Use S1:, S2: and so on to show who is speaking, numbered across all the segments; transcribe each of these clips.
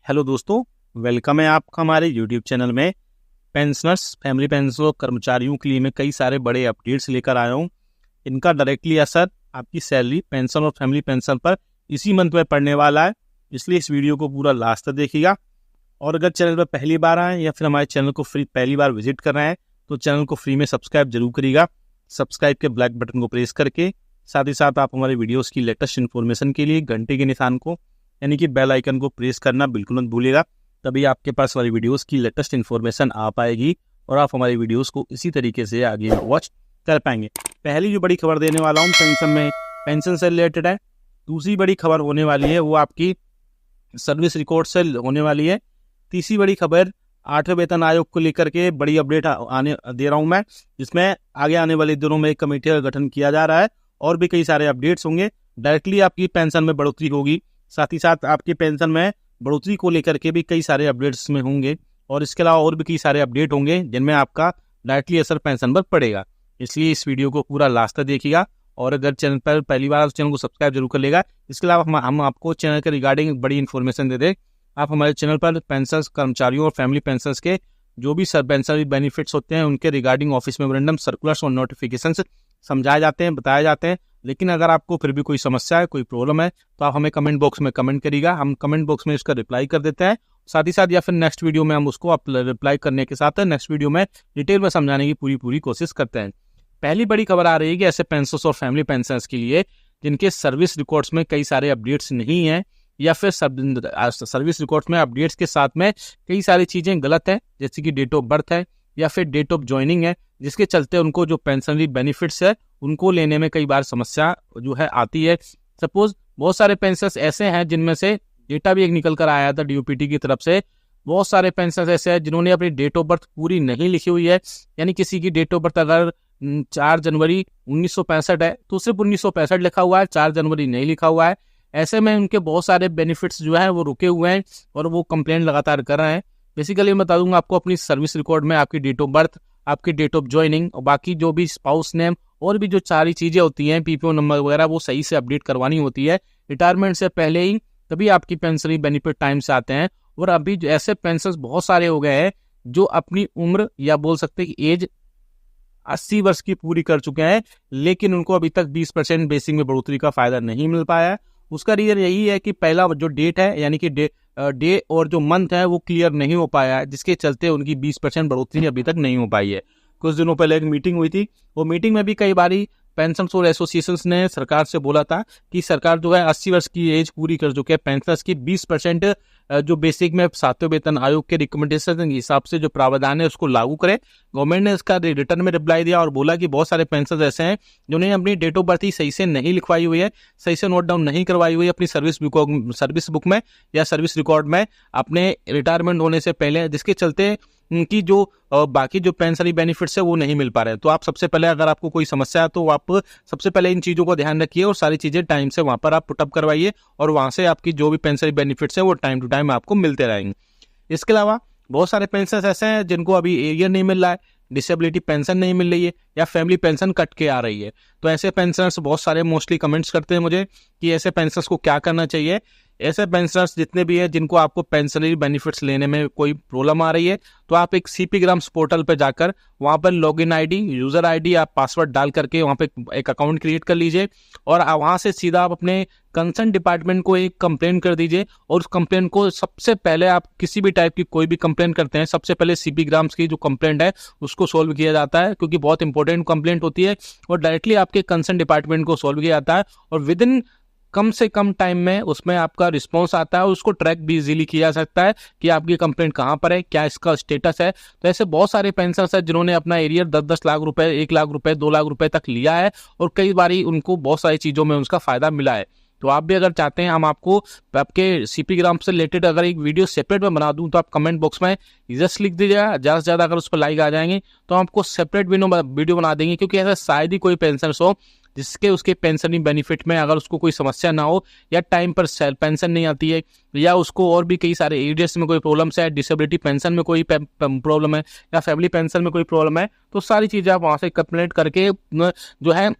S1: Hello दोस्तों, welcome है आपका हमारे यूट्यूब चैनल में। पेंशनर्स, फैमिली पेंशनर कर्मचारियों के लिए मैं कई सारे बड़े अपडेट्स लेकर आया हूँ। इनका डायरेक्टली असर आपकी सैलरी, पेंशन और फैमिली पेंशन पर इसी मंथ में पड़ने वाला है, इसलिए इस वीडियो को पूरा लास्ट तक देखिएगा। और अगर चैनल पर पहली बार आए या फिर हमारे चैनल को फ्री पहली बार विजिट कर रहे हैं तो चैनल को फ्री में सब्सक्राइब जरूर करिएगा। सब्सक्राइब के ब्लैक बटन को प्रेस करके साथ ही साथ आप हमारे वीडियोस की लेटेस्ट इन्फॉर्मेशन के लिए घंटे के निशान को यानी कि बेल आइकन को प्रेस करना बिल्कुल मत भूलिएगा, तभी आपके पास हमारी वीडियोस की लेटेस्ट इन्फॉर्मेशन आ पाएगी और आप हमारी वीडियोस को इसी तरीके से आगे वॉच कर पाएंगे। पहली जो बड़ी खबर देने वाला हूँ पेंशन से रिलेटेड है। दूसरी बड़ी खबर होने वाली है वो आपकी सर्विस रिकॉर्ड से होने वाली है। तीसरी बड़ी खबर 8वें वेतन आयोग को लेकर के बड़ी अपडेट आने दे रहा हूँ मैं, जिसमें आगे आने वाले दिनों में एक कमेटी का गठन किया जा रहा है और भी कई सारे अपडेट्स होंगे। डायरेक्टली आपकी पेंशन में बढ़ोतरी होगी, साथ ही साथ आपकी पेंशन में बढ़ोतरी को लेकर के भी कई सारे अपडेट्स में होंगे और इसके अलावा और भी कई सारे अपडेट होंगे जिनमें आपका डायरेक्टली असर पेंशन पर पड़ेगा। इसलिए इस वीडियो को पूरा लास्ट तक देखिएगा और अगर चैनल पर पहली बार चैनल को सब्सक्राइब जरूर कर लेगा। इसके अलावा हम आपको चैनल के रिगार्डिंग बड़ी इन्फॉर्मेशन दे दें। आप हमारे चैनल पर पेंशन कर्मचारियों और फैमिली पेंशन के जो भी पेंशन बेनिफिट्स होते हैं उनके रिगार्डिंग ऑफिस मेमोरेंडम, सर्कुलर्स और नोटिफिकेशंस समझाए जाते हैं, बताए जाते हैं। लेकिन अगर आपको फिर भी कोई समस्या है, कोई प्रॉब्लम है तो आप हमें कमेंट बॉक्स में कमेंट करिएगा, हम कमेंट बॉक्स में इसका रिप्लाई कर देते हैं। साथ ही साथ या फिर नेक्स्ट वीडियो में हम उसको रिप्लाई करने के साथ नेक्स्ट वीडियो में डिटेल में समझाने की पूरी कोशिश करते हैं। पहली बड़ी खबर आ रही है कि ऐसे पेंशनर्स और फैमिली पेंशनर्स के लिए जिनके सर्विस रिकॉर्ड्स में कई सारे अपडेट्स नहीं है या फिर सर्विस रिकॉर्ड्स में अपडेट्स के साथ में कई सारी चीजें गलत है, जैसे कि डेट ऑफ बर्थ है या फिर डेट ऑफ ज्वाइनिंग है, जिसके चलते उनको जो पेंशनरी बेनिफिट्स है उनको लेने में कई बार समस्या जो है आती है। सपोज बहुत सारे पेंशनर्स ऐसे हैं जिनमें से डेटा भी एक निकल कर आया था डीओपीटी की तरफ से, बहुत सारे पेंशनर्स ऐसे हैं जिन्होंने अपनी डेट ऑफ बर्थ पूरी नहीं लिखी हुई है। यानी किसी की डेट ऑफ बर्थ अगर 4 जनवरी 1965 है तो सिर्फ 1965 लिखा हुआ है, 4 जनवरी नहीं लिखा हुआ है। ऐसे में उनके बहुत सारे बेनिफिट्स जो है वो रुके हुए हैं और वो कंप्लेंट लगातार कर रहे हैं। बेसिकली मैं बता दूंगा आपको, अपनी सर्विस रिकॉर्ड में आपकी डेट ऑफ बर्थ, आपकी डेट ऑफ ज्वाइनिंग और बाकी जो भी स्पाउस नेम और भी जो सारी चीजें होती हैं, पीपीओ नंबर वगैरह, वो सही से अपडेट करवानी होती है रिटायरमेंट से पहले ही, तभी आपकी पेंशनरी बेनिफिट टाइम से आते हैं। और अभी जो ऐसे पेंशनर्स बहुत सारे हो गए हैं जो अपनी उम्र या बोल सकते हैं कि एज 80 वर्ष की पूरी कर चुके हैं, लेकिन उनको अभी तक 20% बेसिक में बढ़ोतरी का फायदा नहीं मिल पाया है। उसका रीजन यही है कि पहला जो डेट है यानी कि डे और जो मंथ है वो क्लियर नहीं हो पाया है, जिसके चलते उनकी 20% बढ़ोतरी अभी तक नहीं हो पाई है। कुछ दिनों पहले एक मीटिंग हुई थी, वो मीटिंग में भी कई बारी पेंशनर्स और एसोसिएशंस ने सरकार से बोला था कि सरकार जो है 80 वर्ष की एज पूरी कर चुके हैं पेंशनर्स की 20% जो बेसिक में 7वें वेतन आयोग के रिकमेंडेशन के हिसाब से जो प्रावधान है उसको लागू करें। गवर्नमेंट ने इसका रिटर्न में रिप्लाई दिया और बोला कि बहुत सारे पेंशनर्स ऐसे हैं जिन्होंने अपनी डेट ऑफ बर्थ ही सही से नहीं लिखवाई हुई है, सही से नोट डाउन नहीं करवाई हुई है अपनी सर्विस बुक में या सर्विस रिकॉर्ड में अपने रिटायरमेंट होने से पहले, जिसके चलते उनकी जो बाकी जो पेंशनरी बेनिफिट्स है वो नहीं मिल पा रहे हैं। तो आप सबसे पहले अगर आपको कोई समस्या है तो आप सबसे पहले इन चीज़ों को ध्यान रखिए और सारी चीज़ें टाइम से वहाँ पर आप पुटअप करवाइए और वहाँ से आपकी जो भी पेंशनरी बेनिफिट्स है वो टाइम टू टाइम आपको मिलते रहेंगे। इसके अलावा बहुत सारे पेंशनर्स ऐसे हैं जिनको अभी एरियर नहीं मिल रहा है, डिसेबिलिटी पेंशन नहीं मिल रही है या फैमिली पेंशन कट के आ रही है। तो ऐसे पेंशनर्स बहुत सारे मोस्टली कमेंट्स करते हैं मुझे कि ऐसे पेंशनर्स को क्या करना चाहिए। ऐसे पेंशनर्स जितने भी हैं जिनको आपको पेंशनरी बेनिफिट्स लेने में कोई प्रॉब्लम आ रही है तो आप एक सीपी ग्राम्स पोर्टल पे जाकर वहाँ पर लॉगिन आईडी, यूजर आईडी, आप पासवर्ड डाल करके वहाँ पे एक अकाउंट क्रिएट कर लीजिए और वहाँ से सीधा आप अपने कंसर्न डिपार्टमेंट को एक कंप्लेंट कर दीजिए। और उस कंप्लेंट को सबसे पहले, आप किसी भी टाइप की कोई भी कंप्लेंट करते हैं, सबसे पहले सीपी ग्राम्स की जो कंप्लेंट है उसको सोल्व किया जाता है, क्योंकि बहुत इंपॉर्टेंट कंप्लेंट होती है और डायरेक्टली आपके कंसर्न डिपार्टमेंट को सोल्व किया जाता है और विद इन कम से कम टाइम में उसमें आपका रिस्पॉन्स आता है और उसको ट्रैक भी इजीली किया जा सकता है कि आपकी कंप्लेंट कहाँ पर है, क्या इसका स्टेटस है। तो ऐसे बहुत सारे पेंशनर्स हैं जिन्होंने अपना एरियर 10-10 लाख रुपए, 1 लाख रुपए, 2 लाख रुपए तक लिया है और कई बारी उनको बहुत सारी चीज़ों में उसका फायदा मिला है। तो आप भी अगर चाहते हैं हम आपको आपके सीपी ग्राम से रिलेटेड अगर एक वीडियो सेपरेट में बना दूं तो आप कमेंट बॉक्स में जस्ट लिख दीजिएगा, ज़्यादा से ज़्यादा अगर उस पर लाइक आ जाएंगे तो हम आपको सेपरेट वीडियो बना देंगे, क्योंकि ऐसा शायद ही कोई पेंशनर्स हो जिसके उसके पेंशनरी बेनिफिट में अगर उसको कोई समस्या ना हो या टाइम पर पेंशन नहीं आती है या उसको और भी कई सारे एरियर्स में कोई प्रॉब्लम्स है, डिसेबिलिटी पेंशन में कोई प्रॉब्लम है या फैमिली पेंशन में कोई प्रॉब्लम है, तो सारी चीज़ें आप वहाँ से कंप्लेंट करके जो है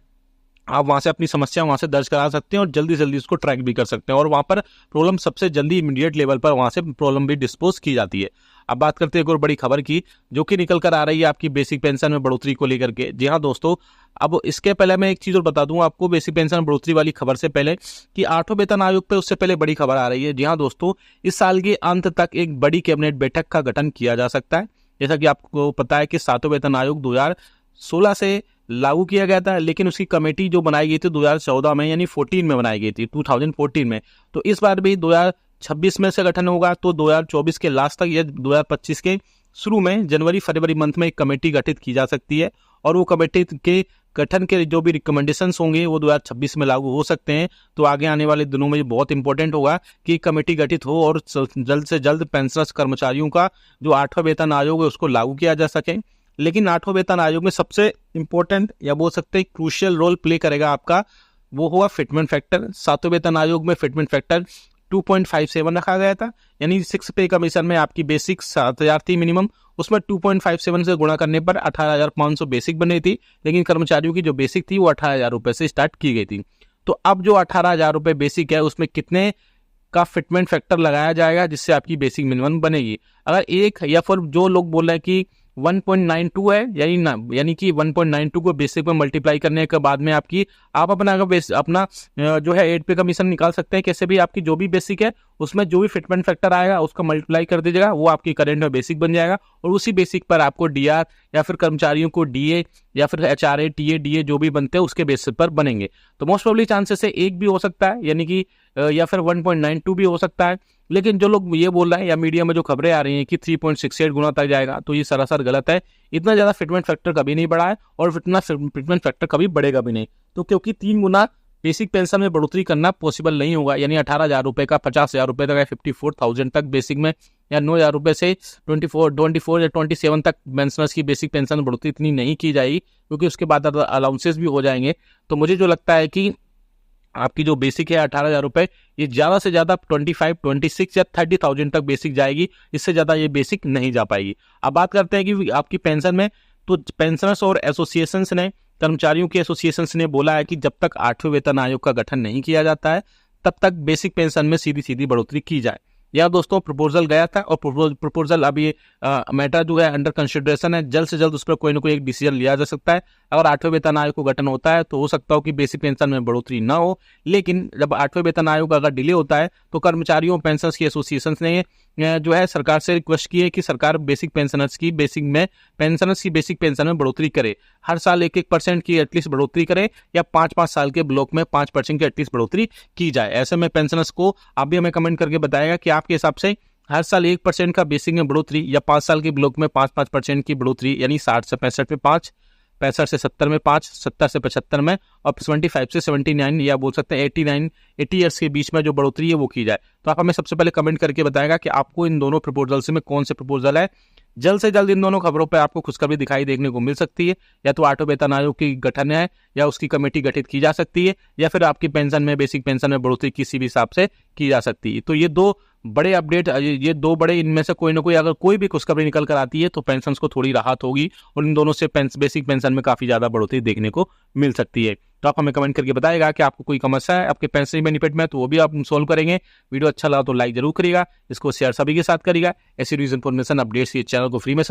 S1: आप वहाँ से अपनी समस्या वहाँ से दर्ज करा सकते हैं और जल्दी जल्दी उसको ट्रैक भी कर सकते हैं और वहाँ पर प्रॉब्लम सबसे जल्दी इमीडिएट लेवल पर वहाँ से प्रॉब्लम भी डिस्पोज की जाती है। अब बात करते हैं एक और बड़ी खबर की, जो कि निकल कर आ रही है आपकी बेसिक पेंशन में बढ़ोतरी को लेकर के। जी हाँ दोस्तों, अब इसके पहले मैं एक चीज़ और बता दूं आपको बेसिक पेंशन बढ़ोतरी वाली खबर से पहले कि 8वें वेतन आयोग पे उससे पहले बड़ी खबर आ रही है। जी हाँ दोस्तों, इस साल के अंत तक एक बड़ी कैबिनेट बैठक का गठन किया जा सकता है। जैसा कि आपको पता है कि 7वें वेतन आयोग 2016 से लागू किया गया था, लेकिन उसकी कमेटी जो बनाई गई थी 2014 में, यानी 14 में बनाई गई थी, 2014 में। तो इस बार भी 2026 में से गठन होगा, तो 2024 के लास्ट तक या 2025 के शुरू में जनवरी फरवरी मंथ में एक कमेटी गठित की जा सकती है और वो कमेटी के गठन के जो भी रिकमेंडेशंस होंगे वो 2026 में लागू हो सकते हैं। तो आगे आने वाले दिनों में बहुत इंपॉर्टेंट होगा कि कमेटी गठित हो और जल्द से जल्द पेंशनर्स कर्मचारियों का जो 8वां वेतन आयोग है उसको लागू किया जा सके। लेकिन 8वां वेतन आयोग में सबसे इंपॉर्टेंट या बोल सकते हैं क्रूशियल रोल प्ले करेगा आपका, वो होगा फिटमेंट फैक्टर। 7वें वेतन आयोग में फिटमेंट फैक्टर 2.57 रखा गया था, यानी 6 पे कमीशन में आपकी बेसिक 7,000 थी मिनिमम, उसमें 2.57 से गुणा करने पर 18,500 बेसिक बनी थी। लेकिन कर्मचारियों की जो बेसिक थी वो 18,000 रुपये से स्टार्ट की गई थी। तो अब जो 18,000 रुपये बेसिक है उसमें कितने का फिटमेंट फैक्टर लगाया जाएगा जिससे आपकी बेसिक मिनिमम बनेगी। अगर एक या फिर जो लोग बोल रहे हैं कि 1.92 है, यानी कि 1.92 को बेसिक में मल्टीप्लाई करने के बाद में आप अपना जो है 8 पे कमीशन निकाल सकते हैं। कैसे भी आपकी जो भी बेसिक है उसमें जो भी फिटमेंट फैक्टर आएगा उसका मल्टीप्लाई कर दीजिएगा, वो आपकी करंट में बेसिक बन जाएगा और उसी बेसिक पर आपको डीआर या फिर कर्मचारियों को डीए या फिर एचआरए टीए डीए जो भी बनते हैं उसके बेसिस पर बनेंगे। तो मोस्ट प्रोबेबली चांसेस है एक भी हो सकता है, यानी कि या फिर 1.92 भी हो सकता है। लेकिन जो लोग ये बोल रहे हैं या मीडिया में जो खबरें आ रही हैं कि 3.68 गुना तक जाएगा, तो ये सरासर गलत है। इतना ज़्यादा फिटमेंट फैक्टर कभी नहीं बढ़ा है और इतना फिटमेंट फैक्टर कभी बढ़ेगा भी नहीं। तो क्योंकि 3 गुना बेसिक पेंशन में बढ़ोतरी करना पॉसिबल नहीं होगा, यानी 18,000 रुपये का 50,000 रुपये तक या 54,000 तक बेसिक में, या 9,000 रुपये से 24 या 27 तक पेंशनर्स की बेसिक पेंशन में बढ़ोतरी इतनी नहीं की जाएगी, क्योंकि उसके बाद अलाउंसेस भी हो जाएंगे। तो मुझे जो लगता है कि आपकी जो बेसिक है 18,000 रुपये, ये ज़्यादा से ज़्यादा 25, 26 या 30,000 तक बेसिक जाएगी, इससे ज़्यादा ये बेसिक नहीं जा पाएगी। अब बात करते हैं कि आपकी पेंशन में, तो पेंशनर्स और एसोसिएशंस ने, कर्मचारियों के एसोसिएशंस ने बोला है कि जब तक 8वें वेतन आयोग का गठन नहीं किया जाता है तब तक बेसिक पेंशन में सीधी सीधी बढ़ोतरी की जाए। यह दोस्तों प्रपोजल गया था और प्रपोजल अभी मैटर जो है अंडर कंसिडरेशन है। जल्द से जल्द उस पर कोई ना कोई एक डिसीजन लिया जा सकता है। अगर 8वें वेतन आयोग को गठन होता है तो हो सकता हो कि बेसिक पेंशन में बढ़ोतरी ना हो, लेकिन जब 8वें वेतन आयोग अगर डिले होता है तो कर्मचारियों पेंशनर्स की एसोसिएशन ने जो है सरकार से रिक्वेस्ट की है कि सरकार बेसिक पेंशनर्स की बेसिक पेंशन में बढ़ोतरी करे। हर साल 1% की एटलीस्ट बढ़ोतरी करे या 5-5 साल के ब्लॉक में 5% की एटलीस्ट बढ़ोतरी की जाए। ऐसे में पेंशनर्स को आप भी हमें कमेंट करके बताएगा कि आपके हिसाब से हर साल 1% का बेसिक में बढ़ोतरी या 5 साल के ब्लॉक में 5-5% की बढ़ोतरी, यानी 60 से 65 में 5, 65 से 70 में 5, 70 से 75 में और 25 से 79 या बोल सकते हैं 80 ईयर्स के बीच में जो बढ़ोतरी है वो की जाए। तो आप हमें सबसे पहले कमेंट करके बताएगा कि आपको इन दोनों प्रपोजल में कौन से प्रपोजल है। जल्द से जल्द इन दोनों खबरों पर आपको खुशखबरी दिखाई देखने को मिल सकती है। या तो 8वें वेतन आयोग की गठन है या उसकी कमेटी गठित की जा सकती है, या फिर आपकी पेंशन में बेसिक पेंशन में बढ़ोतरी किसी भी हिसाब से की जा सकती है। तो ये दो बड़े अपडेट, ये दो बड़े, इनमें से कोई ना कोई अगर कोई भी खुशखबरी निकल कर आती है तो पेंशन को थोड़ी राहत होगी और इन दोनों से बेसिक पेंशन में काफी ज्यादा बढ़ोतरी देखने को मिल सकती है। तो आप हमें कमेंट करके बताएगा कि आपको कोई समस्या है आपके पेंशन बेनिफिट में, तो वो भी आप सोल्व करेंगे। वीडियो अच्छा लगा तो लाइक जरूर करिएगा, इसको शेयर सभी के साथ करिएगा। ऐसी न्यूज़ इन्फॉर्मेशन अपडेट्स ये चैनल को फ्री में